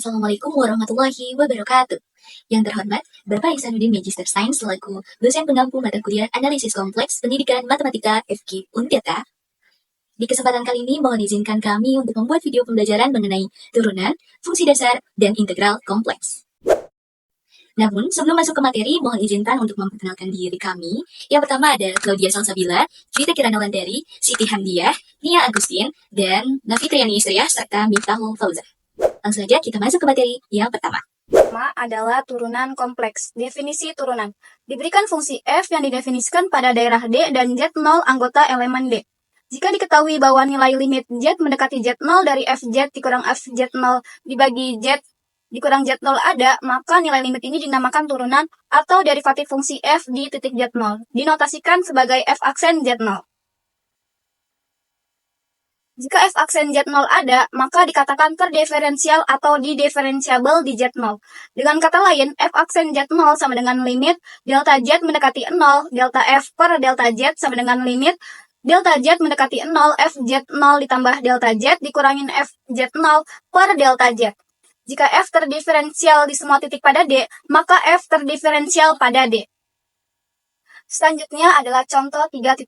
Assalamualaikum warahmatullahi wabarakatuh. Yang terhormat, Bapak Ihsanuddin Magister Sains selaku dosen pengampu mata kuliah Analisis Kompleks Pendidikan Matematika FK Untirta. Di kesempatan kali ini mohon izinkan kami untuk membuat video pembelajaran mengenai turunan, fungsi dasar, dan integral kompleks. Namun, sebelum masuk ke materi, mohon izinkan untuk memperkenalkan diri kami. Yang pertama ada Claudia Salsabila, Juwita Kirana Wulandari, Siti Hamdiah, Nia Agustin, dan Nafitriani Istriah, serta Miftahul Fauzan. Langsung saja kita masuk ke materi yang pertama. Pertama adalah turunan kompleks. Definisi turunan. Diberikan fungsi f yang didefinisikan pada daerah D dan Z0 anggota elemen D. Jika diketahui bahwa nilai limit Z mendekati Z0 dari Fz dikurang Fz0 dibagi Z dikurang Z0 ada, maka nilai limit ini dinamakan turunan atau derivatif fungsi f di titik Z0. Dinotasikan sebagai f aksen Z0. Jika f aksen Z0 ada, maka dikatakan terdiferensial atau didiferensiabel di Z0. Dengan kata lain, f aksen Z0 sama dengan limit delta Z mendekati 0, delta f per delta Z sama dengan limit delta Z mendekati 0, f Z0 ditambah delta Z dikurangin f Z0 per delta Z. Jika f terdiferensial di semua titik pada D, maka f terdiferensial pada D. Selanjutnya adalah contoh 3.1.2.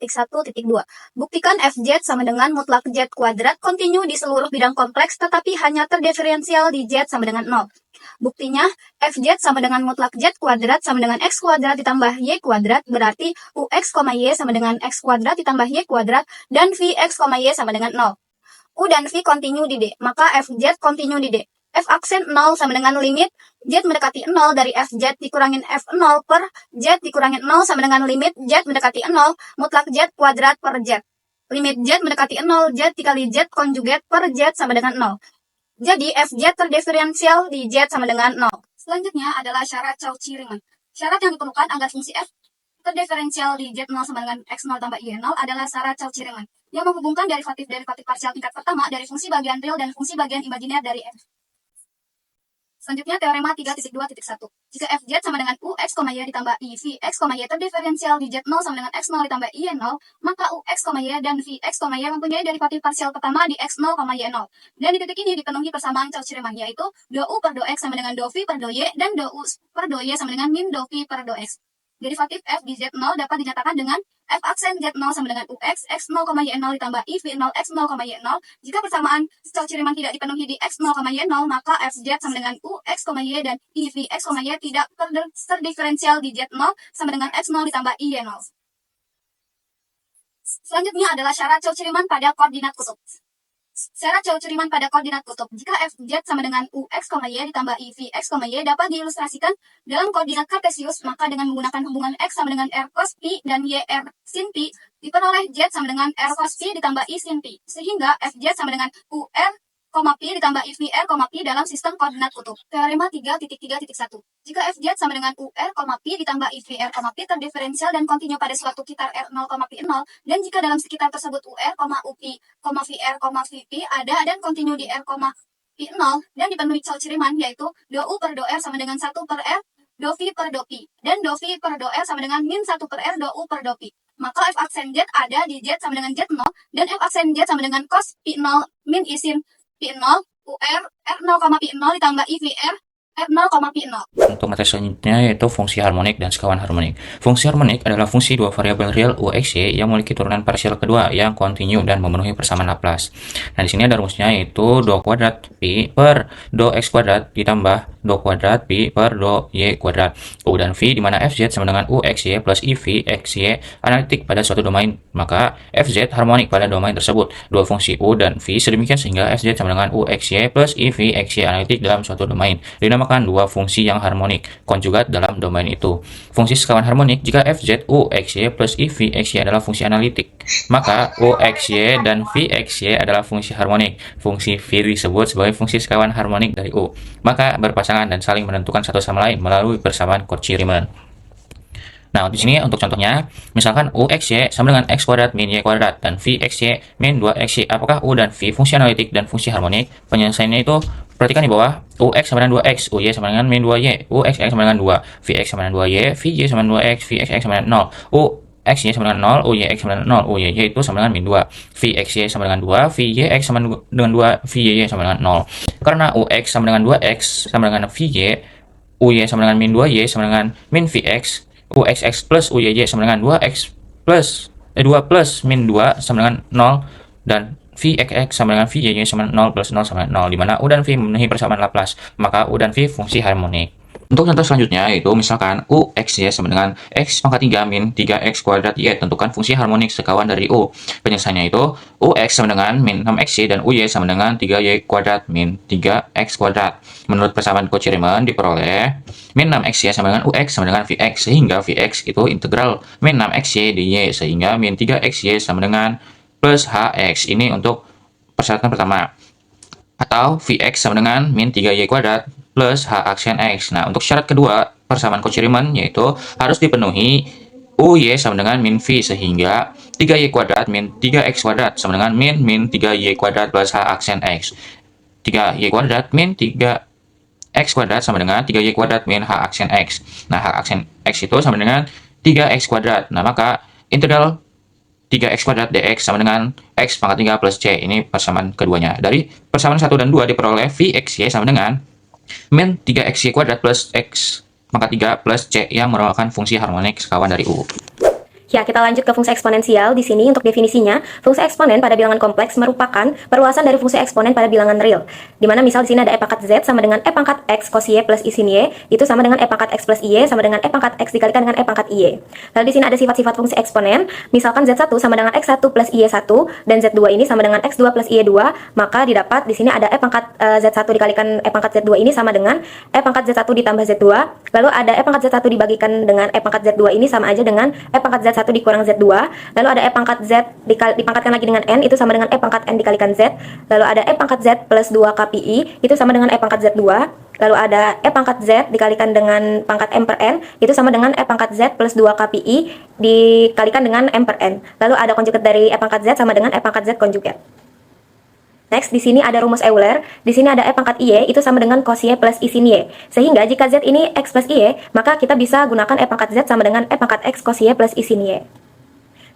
Buktikan Fz sama dengan mutlak Z kuadrat kontinu di seluruh bidang kompleks tetapi hanya terdiferensial di Z sama dengan 0. Buktinya, Fz sama dengan mutlak Z kuadrat sama dengan X kuadrat ditambah Y kuadrat berarti Ux, Y sama dengan X kuadrat ditambah Y kuadrat dan Vx, Y sama dengan 0. U dan V kontinu di D, maka Fz kontinu di D. F aksen 0 sama dengan limit Z mendekati 0 dari Fz dikurangin F0 per Z dikurangin 0 sama dengan limit Z mendekati 0 mutlak Z kuadrat per Z. Limit Z mendekati 0 Z dikali Z konjugat per Z sama dengan 0. Jadi Fz terdiferensial di Z sama dengan 0. Selanjutnya adalah syarat Cauchy-Riemann. Syarat yang diperlukan agar fungsi F terdiferensial di Z0 sama dengan X0 tambah Y0 adalah syarat Cauchy-Riemann yang menghubungkan derivatif-derivatif parsial tingkat pertama dari fungsi bagian real dan fungsi bagian imajiner dari F. Selanjutnya teorema 3.2.1. Jika Fz sama dengan Ux, Y ditambah I, Vx, Y terdiferensial di Z0 sama dengan X0 ditambah Y0, maka Ux, Y dan Vx, Y mempunyai derivatif parsial pertama di X0, Y0. Dan di titik ini dipenuhi persamaan Cauchy-Riemann, yaitu do U per do X sama dengan do V per do Y, dan do U per do Y sama dengan min do V per do X. Derivatif F di Z0 dapat dinyatakan dengan F aksen Z0 sama dengan Ux, X0, Y0 ditambah I, V0, X0, Y0. Jika persamaan Cauchy-Riemann tidak dipenuhi di X0, Y0, maka Fz sama dengan Ux, Y dan I, V, X, Y tidak terdiferensial di Z0 sama dengan X0 ditambah Y0. Selanjutnya adalah syarat Cauchy-Riemann pada koordinat kutub. Syarat Cauchy-Riemann pada koordinat kutub. Jika Fz sama dengan Ux, Y ditambah I, Vx, Y dapat diilustrasikan dalam koordinat kartesius, maka dengan menggunakan hubungan X sama dengan R cos Pi dan Y R sin Pi, diperoleh Z sama dengan R cos Pi ditambah I sin Pi. Sehingga Fz sama dengan UR, Pi ditambah IVR, Pi dalam sistem koordinat kutub. Teorema 3.3.1. Jika Fz sama dengan UR, Pi ditambah IVR, Pi terdiferensial dan kontinu pada suatu sekitar R0, Pi0, dan jika dalam sekitar tersebut UR, Upi, VR, Vp ada dan kontinu di R, Pi0 dan dipenuhi Cauchy-Riemann yaitu do U per do R sama dengan 1 per R, do V per do Pi, dan do V per do R sama dengan min 1 per R, do U per do Pi. Maka F aksen Z ada di Z sama dengan Z0 dan F aksen Z sama dengan cos Pi0 min I sin Pi0, UR, R0, Pi0 ditambah IVR, R0, Pi0. Untuk materi selanjutnya yaitu fungsi harmonik dan sekawan harmonik. Fungsi harmonik adalah fungsi dua variabel real Ux, Y yang memiliki turunan parsial kedua yang kontinu dan memenuhi persamaan Laplace. Nah, di sini ada rumusnya yaitu do kuadrat Pi per do X kuadrat ditambah do kuadrat Pi per do Y kuadrat. U dan V di mana Fz sama dengan Uxy plus IV Xy analitik pada suatu domain, maka Fz harmonik pada domain tersebut. Dua fungsi U dan V sedemikian sehingga Fz sama dengan Uxy plus IV Xy analitik dalam suatu domain. Dinamakan dua fungsi yang harmonik konjugat dalam domain itu. Fungsi sekawan harmonik jika Fz Uxy plus IV Xy adalah fungsi analitik, maka Uxy dan Vxy adalah fungsi harmonik. Fungsi V disebut sebagai fungsi sekawan harmonik dari U, maka berpasangan dan saling menentukan satu sama lain melalui persamaan Cauchy-Riemann. Nah, di sini untuk contohnya, misalkan Uxy sama dengan X kuadrat min Y kuadrat dan Vxy min 2Xy. Apakah U dan V fungsi analitik dan fungsi harmonik? Penyelesaiannya itu perhatikan di bawah, Ux sama dengan 2X, Uy sama dengan min 2Y, Uxx sama dengan 2, Vx sama dengan 2Y, Vy sama dengan 2X, Vxx sama dengan 0, X-nya sama dengan 0, UY-X sama dengan 0, UY-Y itu sama dengan min 2, Vx-Y sama dengan 2, Vy-X sama dengan 2, Vy-Y sama dengan 0. Karena UX sama dengan 2X sama dengan VY, UY sama dengan min 2Y sama dengan min VX, UXX plus UYY sama dengan 2X plus 2 plus min 2 sama dengan 0, dan VXX sama dengan VYY sama 0 plus 0 sama dengan 0, di mana U dan V memenuhi persamaan Laplace, maka U dan V fungsi harmonik. Untuk contoh selanjutnya yaitu misalkan UXY sama dengan X pangkat 3 min 3X kuadrat Y, tentukan fungsi harmonik sekawan dari U. Penyelesaiannya itu UX sama dengan min 6XY dan UY sama dengan 3Y kuadrat min 3X kuadrat. Menurut persamaan Cauchy-Riemann diperoleh min 6XY sama dengan UX sama dengan VX, sehingga VX itu integral min 6XY dy, sehingga min 3XY sama dengan plus HX. Ini untuk persyaratan pertama. Atau Vx sama dengan min 3y kuadrat plus h aksen x. Nah, untuk syarat kedua persamaan Cauchy-Riemann yaitu harus dipenuhi uy sama dengan min v, sehingga 3y kuadrat min 3x kuadrat sama dengan min 3y kuadrat plus h aksen x. 3y kuadrat min 3x kuadrat sama dengan 3y kuadrat min h aksen x. Nah, h aksen x itu sama dengan 3x kuadrat. Nah, maka integral 3x kuadrat dx sama dengan x pangkat 3 plus c. Ini persamaan keduanya. Dari persamaan 1 dan 2 diperoleh Vxy sama dengan min 3xy kuadrat plus x pangkat 3 plus c yang merupakan fungsi harmonik sekawan dari U. Ya, kita lanjut ke fungsi eksponensial. Di sini untuk definisinya, fungsi eksponen pada bilangan kompleks merupakan perluasan dari fungsi eksponen pada bilangan real. Dimana misal di sini ada e pangkat z sama dengan e pangkat x cos y plus i sin y, itu sama dengan e pangkat x plus y sama dengan e pangkat x dikalikan dengan e pangkat y. Lalu di sini ada sifat-sifat fungsi eksponen, misalkan z1 sama dengan x1 plus y1 dan z2 ini sama dengan x2 plus y2, maka didapat di sini ada e pangkat z1 dikalikan e pangkat z2 ini sama dengan e pangkat z1 ditambah z2. Lalu ada e pangkat z1 dibagikan dengan e pangkat z2 ini sama aja dengan e pangkat z1 dikurang Z2, lalu ada E pangkat Z dipangkatkan lagi dengan N, itu sama dengan E pangkat N dikalikan Z, lalu ada E pangkat Z plus 2 KPI, itu sama dengan E pangkat Z2, lalu ada E pangkat Z dikalikan dengan pangkat M per N, itu sama dengan E pangkat Z plus 2 KPI dikalikan dengan M per N, lalu ada konjugat dari E pangkat Z sama dengan E pangkat Z konjugat. Next, di sini ada rumus Euler. Di sini ada E pangkat Y itu sama dengan cos Y plus I sin Y. Sehingga jika Z ini X plus Y, maka kita bisa gunakan E pangkat Z sama dengan E pangkat X cos Y plus I sin Y.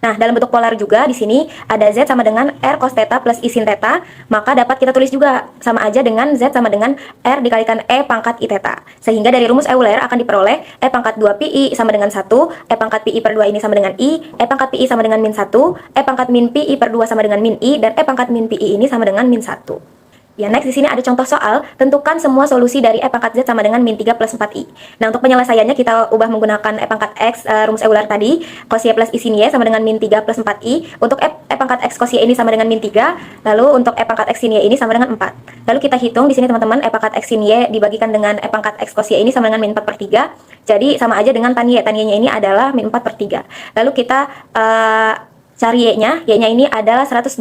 Nah, dalam bentuk polar juga di sini ada Z sama dengan R cos theta plus I sin theta, maka dapat kita tulis juga sama aja dengan Z sama dengan R dikalikan E pangkat I theta. Sehingga dari rumus Euler akan diperoleh E pangkat 2 PI sama dengan 1, E pangkat PI per 2 ini sama dengan I, E pangkat PI sama dengan min 1, E pangkat min PI per 2 sama dengan min I, dan E pangkat min PI ini sama dengan min 1. Ya, next di sini ada contoh soal, tentukan semua solusi dari E pangkat Z sama dengan min 3 plus 4I. Nah, untuk penyelesaiannya kita ubah menggunakan E pangkat X, rumus Euler tadi, cos Y plus I sin Y sama dengan min 3 plus 4I. Untuk E pangkat X cos Y ini sama dengan min 3, lalu untuk E pangkat X sin Y ini sama dengan 4. Lalu kita hitung di sini teman-teman, E pangkat X sin Y dibagikan dengan E pangkat X cos Y ini sama dengan min 4 per 3. Jadi sama aja dengan tan Y, tan Y-nya ini adalah min 4 per 3. Lalu kita cari Y-nya ini adalah 126,9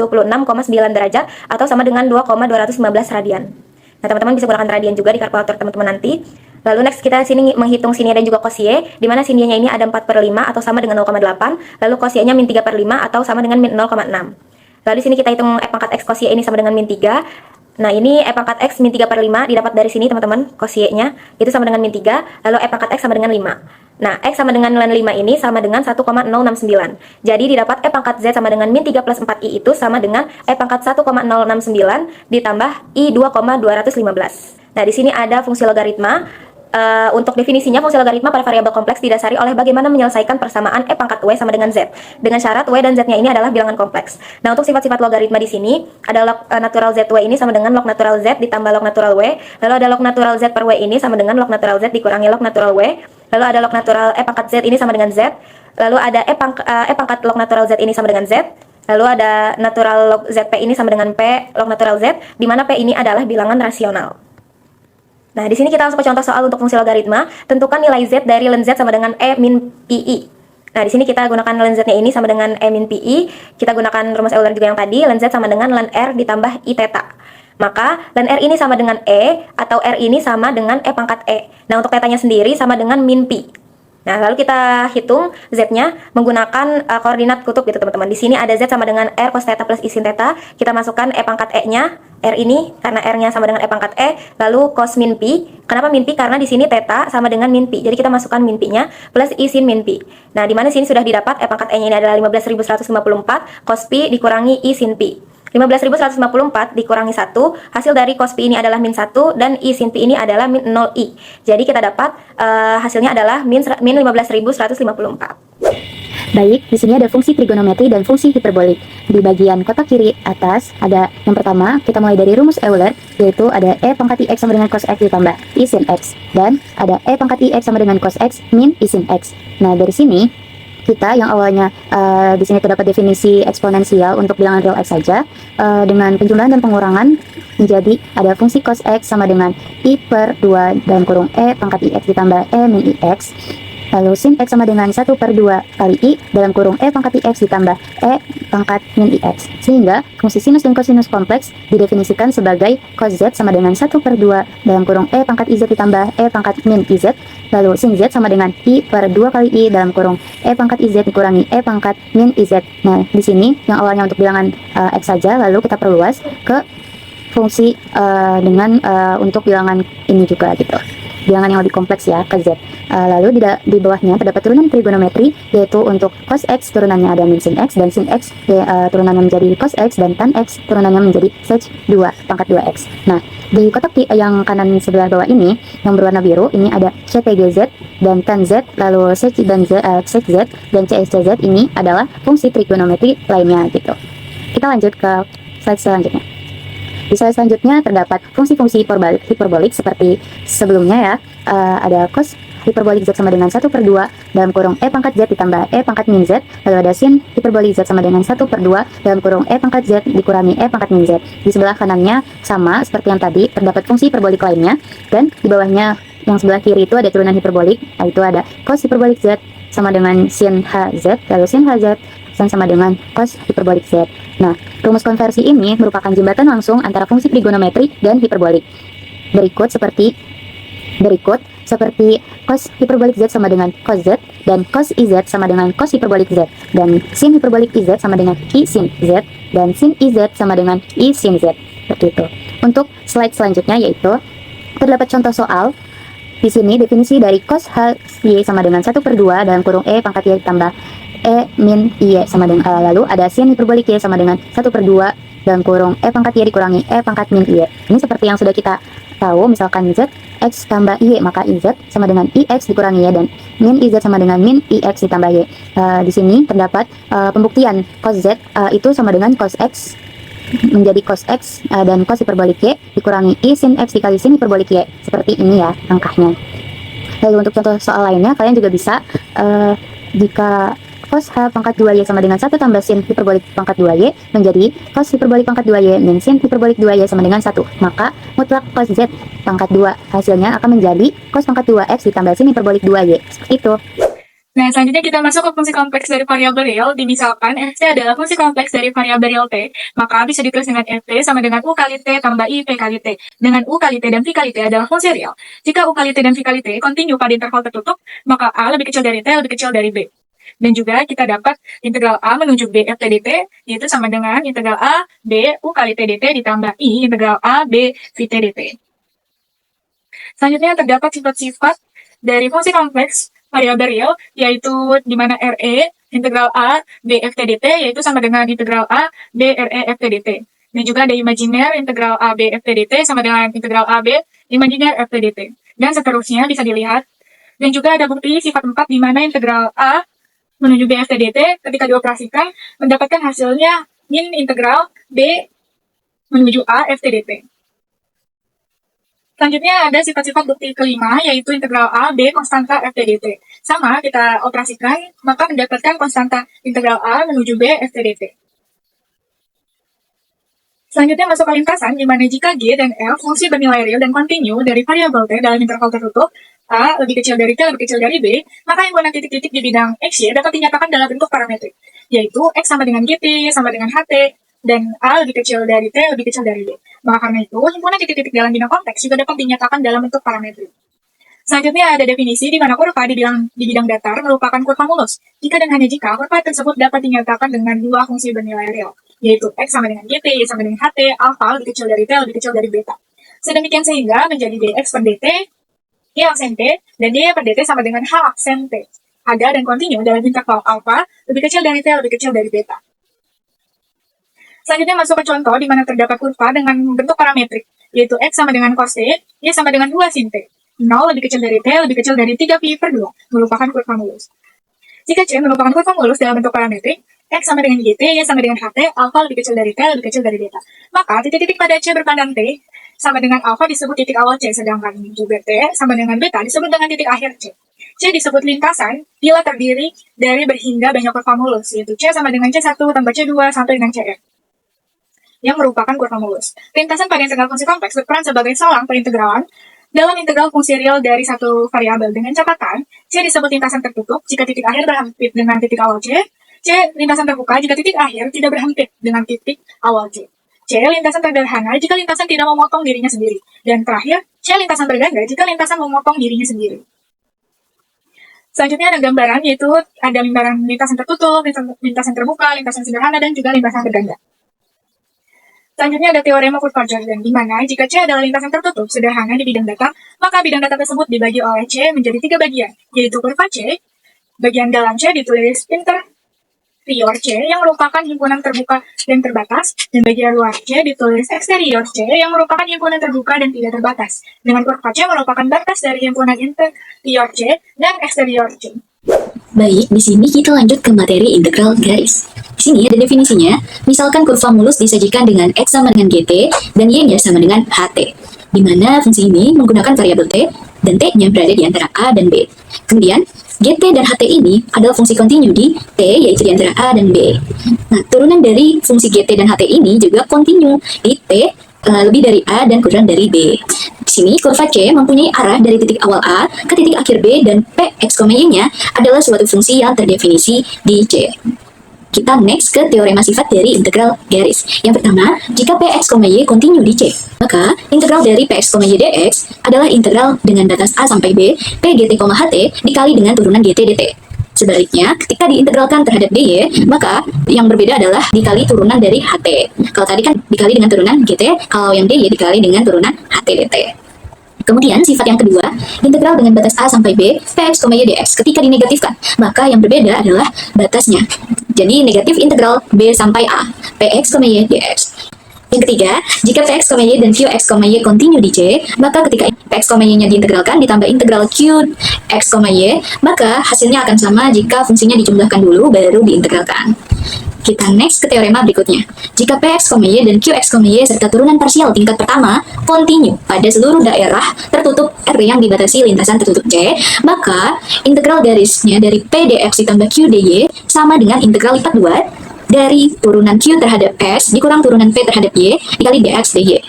derajat atau sama dengan 2,215 radian. Nah, teman-teman bisa gunakan radian juga di kalkulator teman-teman nanti. Lalu next kita sini menghitung sin Y dan juga cos Y, di mana sin Y-nya ini ada 4 per 5 atau sama dengan 0,8, lalu cos Y-nya min 3 per 5 atau sama dengan min 0,6. Lalu di sini kita hitung E pangkat X cos Y ini sama dengan min 3. Nah, ini E pangkat X min 3 per 5 didapat dari sini teman-teman, cos Y-nya itu sama dengan min 3, lalu E pangkat X sama dengan 5. Nah, X sama dengan ln 5 ini sama dengan 1,069. Jadi didapat E pangkat Z sama dengan min 3 plus 4I itu sama dengan E pangkat 1,069 ditambah I 2,215. Nah, di sini ada fungsi logaritma. Untuk definisinya, fungsi logaritma pada variabel kompleks didasari oleh bagaimana menyelesaikan persamaan E pangkat W sama dengan Z. Dengan syarat W dan Z-nya ini adalah bilangan kompleks. Nah, untuk sifat-sifat logaritma di sini, ada log natural ZW ini sama dengan log natural Z ditambah log natural W. Lalu ada log natural Z per W ini sama dengan log natural Z dikurangi log natural W. Lalu ada log natural E pangkat Z ini sama dengan Z. Lalu ada E pangkat log natural Z ini sama dengan Z. Lalu ada natural log ZP ini sama dengan P log natural Z, di mana P ini adalah bilangan rasional. Nah, di sini kita langsung ke contoh soal untuk fungsi logaritma. Tentukan nilai Z dari ln Z sama dengan E min PI. Nah, di sini kita gunakan ln Z-nya ini sama dengan E min PI. Kita gunakan rumus Euler juga yang tadi, ln Z sama dengan ln R ditambah I theta. Maka ln R ini sama dengan E, atau R ini sama dengan E pangkat E. Nah, untuk tetanya sendiri sama dengan min Pi. Nah, lalu kita hitung Z-nya menggunakan koordinat kutub gitu teman-teman. Di sini ada Z sama dengan R cos theta plus I sin theta. Kita masukkan E pangkat E-nya, R ini karena R-nya sama dengan E pangkat E, lalu cos min Pi. Kenapa min Pi? Karena di sini theta sama dengan min Pi. Jadi kita masukkan min Pi-nya plus I sin min Pi. Nah, di mana sini sudah didapat E pangkat E-nya ini adalah 15.154 cos Pi dikurangi I sin Pi. 15.154 dikurangi 1, hasil dari cos Pi ini adalah min 1, dan I sin Pi ini adalah min 0I. Jadi kita dapat hasilnya adalah min 15.154. Baik, di sini ada fungsi trigonometri dan fungsi hiperbolik. Di bagian kotak kiri atas ada yang pertama, kita mulai dari rumus Euler, yaitu ada E pangkat IX sama dengan cos X ditambah I sin X. Dan ada E pangkat IX sama dengan cos X min I sin X. Nah, dari sini, kita yang awalnya di sini terdapat definisi eksponensial untuk bilangan real X saja, dengan penjumlahan dan pengurangan menjadi ada fungsi cos X sama dengan I per 2 dalam kurung E pangkat IX ditambah E min IX. Lalu sin X sama dengan 1 per 2 kali I dalam kurung E pangkat IX ditambah E pangkat min IX. Sehingga fungsi sinus dan kosinus kompleks didefinisikan sebagai cos Z sama dengan 1 per 2 dalam kurung E pangkat IZ ditambah E pangkat min IZ. Lalu sin Z sama dengan I per 2 kali I dalam kurung E pangkat IZ dikurangi E pangkat min IZ. Nah, di sini yang awalnya untuk bilangan X saja, lalu kita perluas ke fungsi dengan untuk bilangan ini juga gitu. Bilangan yang lebih kompleks ya, ke Z. Lalu di bawahnya terdapat turunan trigonometri, yaitu untuk cos X turunannya ada min sin X, dan sin X turunannya menjadi cos X, dan tan X turunannya menjadi sec 2 pangkat 2X. Nah, di kotak yang kanan sebelah bawah ini, yang berwarna biru, ini ada CTGZ dan tan Z, lalu sec Z dan CSCZ ini adalah fungsi trigonometri lainnya gitu. Kita lanjut ke slide selanjutnya. Di slide selanjutnya terdapat fungsi-fungsi hiperbolik seperti sebelumnya ya. Ada cos hiperbolik Z sama dengan 1 per 2 dalam kurung E pangkat Z ditambah E pangkat min Z. Lalu ada sin hiperbolik Z sama dengan 1 per 2 dalam kurung E pangkat Z dikurangi E pangkat min Z. Di sebelah kanannya sama seperti yang tadi, terdapat fungsi hiperbolik lainnya. Dan di bawahnya yang sebelah kiri itu ada turunan hiperbolik, yaitu ada cos hiperbolik Z sama dengan sin HZ, lalu sin HZ sama dengan cos hiperbolik Z. Nah, rumus konversi ini merupakan jembatan langsung antara fungsi trigonometri dan hiperbolik. Berikut seperti cos hiperbolik Z sama dengan cos Z, dan cos IZ sama dengan cos hiperbolik Z, dan sin hiperbolik IZ sama dengan I sin Z, dan sin IZ sama dengan I sin Z. Seperti itu. Untuk slide selanjutnya yaitu terdapat contoh soal. Di sini definisi dari cos Y sama dengan 1 per 2 dalam kurung E pangkat Y tambah E min Y sama dengan lalu ada sin hiperbolik Y sama dengan 1 per 2 dalam kurung E pangkat Y dikurangi E pangkat min Y. Ini seperti yang sudah kita tahu, misalkan Z X tambah Y, maka IZ sama dengan IX dikurangi Y, dan min IZ sama dengan min IX ditambah Y. Di sini terdapat pembuktian cos Z itu sama dengan cos X menjadi cos X dan cos hiperbolik Y dikurangi I sin X dikali sin hiperbolik Y. Seperti ini ya langkahnya. Lalu untuk contoh soal lainnya, kalian juga bisa jika cos H pangkat 2Y sama dengan 1 tambah sin hiperbolik pangkat 2Y menjadi cos hiperbolik pangkat 2Y min sin hiperbolik 2Y sama dengan 1. Maka mutlak cos Z pangkat 2 hasilnya akan menjadi cos pangkat 2X ditambah sin hiperbolik 2Y. Seperti itu. Nah, selanjutnya kita masuk ke fungsi kompleks dari variabel real. Misalkan Ft adalah fungsi kompleks dari variabel real T, maka bisa ditulis dengan Ft sama dengan U kali T tambah I V kali T. Dengan U kali T dan V kali T adalah fungsi real. Jika U kali T dan V kali T kontinu pada interval tertutup, maka A lebih kecil dari T lebih kecil dari B. Dan juga kita dapat integral A menuju B Ft dt, yaitu sama dengan integral A B U kali T dt ditambah I integral A B V T dt. Selanjutnya terdapat sifat-sifat dari fungsi kompleks variabel real, yaitu di mana RE integral A B Ft dt yaitu sama dengan integral A B RE Ft dt. Dan juga ada imajiner integral A B Ft dt sama dengan integral A B imajiner Ft dt. Dan seterusnya bisa dilihat. Dan juga ada bukti sifat 4 di mana integral A menuju B Ft dt ketika dioperasikan mendapatkan hasilnya min integral B menuju A Ft dt. Selanjutnya ada sifat-sifat bukti kelima, yaitu integral A, B, konstanta Ft dt. Sama, kita operasikan, maka mendapatkan konstanta integral A menuju B Ft dt. Selanjutnya masuk ke lintasan, di mana jika G dan F fungsi bernilai real dan kontinu dari variabel T dalam interval tertutup, A lebih kecil dari T lebih kecil dari B, maka himpunan titik-titik di bidang XY dapat dinyatakan dalam bentuk parametrik, yaitu X sama dengan GT, sama dengan HT, dan A lebih kecil dari T lebih kecil dari B. Maka karena itu, himpunan titik-titik dalam bidang konteks juga dapat dinyatakan dalam bentuk parametrik. Selanjutnya ada definisi di mana kurva di bidang datar merupakan kurva mulus, jika dan hanya jika kurva tersebut dapat dinyatakan dengan dua fungsi bernilai real, yaitu X sama dengan GT, Y sama dengan HT, alpha lebih kecil dari T lebih kecil dari beta. Sedemikian sehingga menjadi dx per dt, y aksen T, dan dy per dt sama dengan h aksen T. Ada dan kontinu dalam interval alpha lebih kecil dari T lebih kecil dari beta. Selanjutnya masuk ke contoh di mana terdapat kurva dengan bentuk parametrik, yaitu X sama dengan cos T, Y sama dengan 2 sin T. 0 lebih kecil dari T lebih kecil dari 3pi/2, merupakan kurva mulus. Jika C merupakan kurva mulus dalam bentuk parametrik, X sama dengan GT, Y sama dengan HT, alfa lebih kecil dari T lebih kecil dari beta. Maka titik-titik pada C berpandang T sama dengan alfa disebut titik awal C, sedangkan juga T sama dengan beta disebut dengan titik akhir C. C disebut lintasan bila terdiri dari berhingga banyak kurva mulus, yaitu C sama dengan C1 tambah C2 sampai dengan Cn, yang merupakan kurva mulus. Lintasan pada integral fungsi kompleks berperan sebagai selang perintegralan dalam integral fungsi real dari satu variabel dengan catatan C disebut lintasan tertutup jika titik akhir berhampir dengan titik awal C, C lintasan terbuka jika titik akhir tidak berhampir dengan titik awal C. C lintasan sederhana jika lintasan tidak memotong dirinya sendiri, dan terakhir C lintasan berganda jika lintasan memotong dirinya sendiri. Selanjutnya ada gambaran, yaitu ada lintasan tertutup, lintasan terbuka, lintasan sederhana, dan juga lintasan berganda. Selanjutnya ada teorema kurva Jordan, di mana jika C adalah lintasan tertutup sederhana di bidang data, maka bidang data tersebut dibagi oleh C menjadi 3 bagian, yaitu kurva C, bagian dalam C ditulis interior C yang merupakan himpunan terbuka dan terbatas, dan bagian luar C ditulis exterior C yang merupakan himpunan terbuka dan tidak terbatas, dengan kurva C merupakan batas dari himpunan interior C dan exterior C. Baik, di sini kita lanjut ke materi integral garis. Di sini ada definisinya, misalkan kurva mulus disajikan dengan X sama dengan GT dan Y-nya sama dengan HT, di mana fungsi ini menggunakan variabel T dan T-nya berada di antara A dan B. Kemudian, GT dan HT ini adalah fungsi kontinu di T, yaitu di antara A dan B. Nah, turunan dari fungsi GT dan HT ini juga kontinu di T, lebih dari A dan kurang dari B. Di sini kurva C mempunyai arah dari titik awal A ke titik akhir B, dan Px, Y-nya adalah suatu fungsi yang terdefinisi di C. Kita next ke teorema sifat dari integral garis. Yang pertama, jika Px, Y kontinu di C, maka integral dari Px, Y dx adalah integral dengan batas A sampai B, Pgt, Ht dikali dengan turunan Gt dt. Sebaliknya, ketika diintegralkan terhadap dy, maka yang berbeda adalah dikali turunan dari Ht. Kalau tadi kan dikali dengan turunan Gt, kalau yang dy dikali dengan turunan Ht dt. Kemudian sifat yang kedua, integral dengan batas A sampai B, Px, Y dx. Ketika dinegatifkan, maka yang berbeda adalah batasnya. Jadi negatif integral B sampai A, Px, Y dx. Yang ketiga, jika Px, Y dan Qx, Y kontinu di C, maka ketika Px, Y-nya diintegralkan ditambah integral Qx, Y, maka hasilnya akan sama jika fungsinya dijumlahkan dulu baru diintegralkan. Kita next ke teorema berikutnya. Jika Px, Y dan Qx, Y serta turunan parsial tingkat pertama kontinu pada seluruh daerah tertutup R yang dibatasi lintasan tertutup C, maka integral garisnya dari P dx ditambah Q dy sama dengan integral lipat 2 dari turunan Q terhadap S dikurang turunan P terhadap Y dikali dx dy.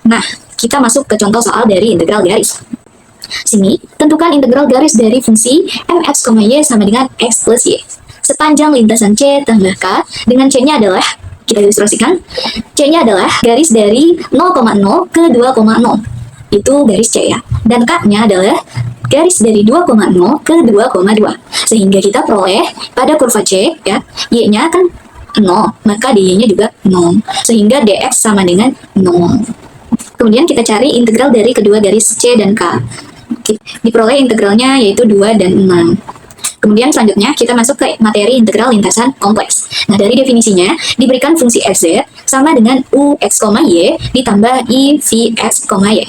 Nah, kita masuk ke contoh soal dari integral garis. Sini, tentukan integral garis dari fungsi mx, y sama dengan x plus y. Sepanjang lintasan C tambah K, dengan C-nya adalah, kita ilustrasikan, C-nya adalah garis dari 0,0 ke 2,0. Itu garis C ya. Dan K-nya adalah garis dari 2,0 ke 2,2. Sehingga kita peroleh pada kurva C, ya, Y-nya kan 0, maka dy-nya juga 0. Sehingga dx sama dengan 0. Kemudian kita cari integral dari kedua garis C dan K. Diperoleh integralnya yaitu 2 dan 6. Kemudian selanjutnya kita masuk ke materi integral lintasan kompleks. Nah, dari definisinya diberikan fungsi fz sama dengan ux, y ditambah i v x, y.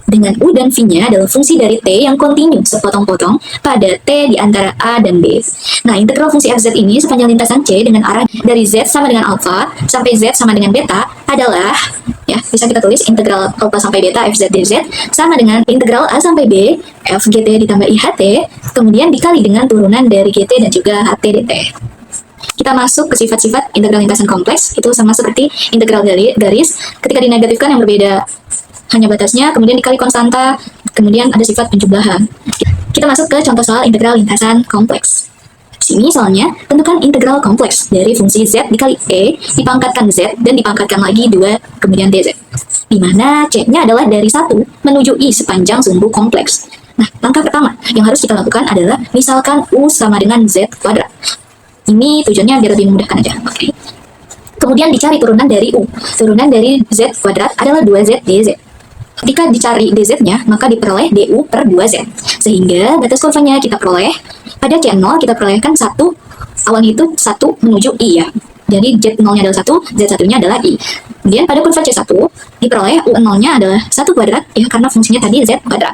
Dengan u dan v-nya adalah fungsi dari t yang kontinu sepotong-potong pada t di antara a dan b. Nah, integral fungsi fz ini sepanjang lintasan c dengan arah dari z sama dengan alfa sampai z sama dengan beta adalah, ya, bisa kita tulis integral alfa sampai beta fz dz sama dengan integral a sampai b f gt ditambah i ht, kemudian dikali dengan turunan dari gt dan juga ht dt. Kita masuk ke sifat-sifat integral lintasan kompleks. Itu sama seperti integral garis. Ketika dinegatifkan yang berbeda hanya batasnya, kemudian dikali konstanta, kemudian ada sifat penjumlahan. Kita masuk ke contoh soal integral lintasan kompleks. Sini soalnya, tentukan integral kompleks dari fungsi z dikali e, dipangkatkan z, dan dipangkatkan lagi 2, kemudian dz. Di mana c-nya adalah dari 1 menuju i sepanjang sumbu kompleks. Nah, langkah pertama yang harus kita lakukan adalah misalkan u sama dengan z kuadrat. Ini tujuannya biar lebih memudahkan aja. Oke. Kemudian dicari turunan dari u. Turunan dari z kuadrat adalah 2z dz. Ketika dicari dz-nya, maka diperoleh du per 2z. Sehingga batas kurvanya kita peroleh, pada C0 kita perolehkan 1, awalnya itu 1 menuju i ya. Jadi Z0-nya adalah 1, Z1-nya adalah I. Kemudian pada kurva C1 diperoleh U0-nya adalah 1 kuadrat ya karena fungsinya tadi Z kuadrat.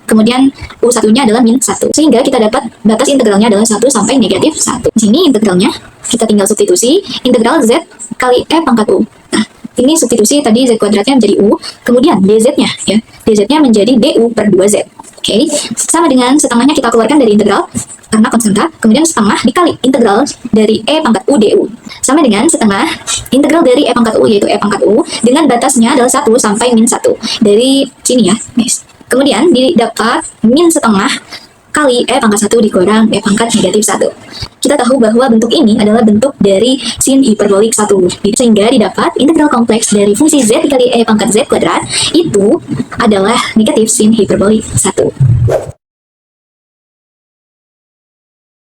Kemudian U1-nya adalah min 1. Sehingga kita dapat batas integralnya adalah 1 sampai negatif 1. Di sini integralnya kita tinggal substitusi integral Z kali E pangkat U. Nah, ini substitusi tadi Z kuadratnya menjadi U, kemudian DZ-nya ya. DZ-nya menjadi DU per 2Z. Oke, sama dengan setengahnya kita keluarkan dari integral karena konstanta, kemudian setengah dikali integral dari E pangkat U DU. Sama dengan setengah integral dari E pangkat U, yaitu E pangkat U, dengan batasnya adalah 1 sampai min 1. Dari sini ya, guys. Kemudian didapat min setengah kali E pangkat 1 dikurang E pangkat negatif 1. Kita tahu bahwa bentuk ini adalah bentuk dari sin hiperbolik 1. Sehingga didapat integral kompleks dari fungsi Z dikali E pangkat Z kuadrat itu adalah negatif sin hiperbolik 1.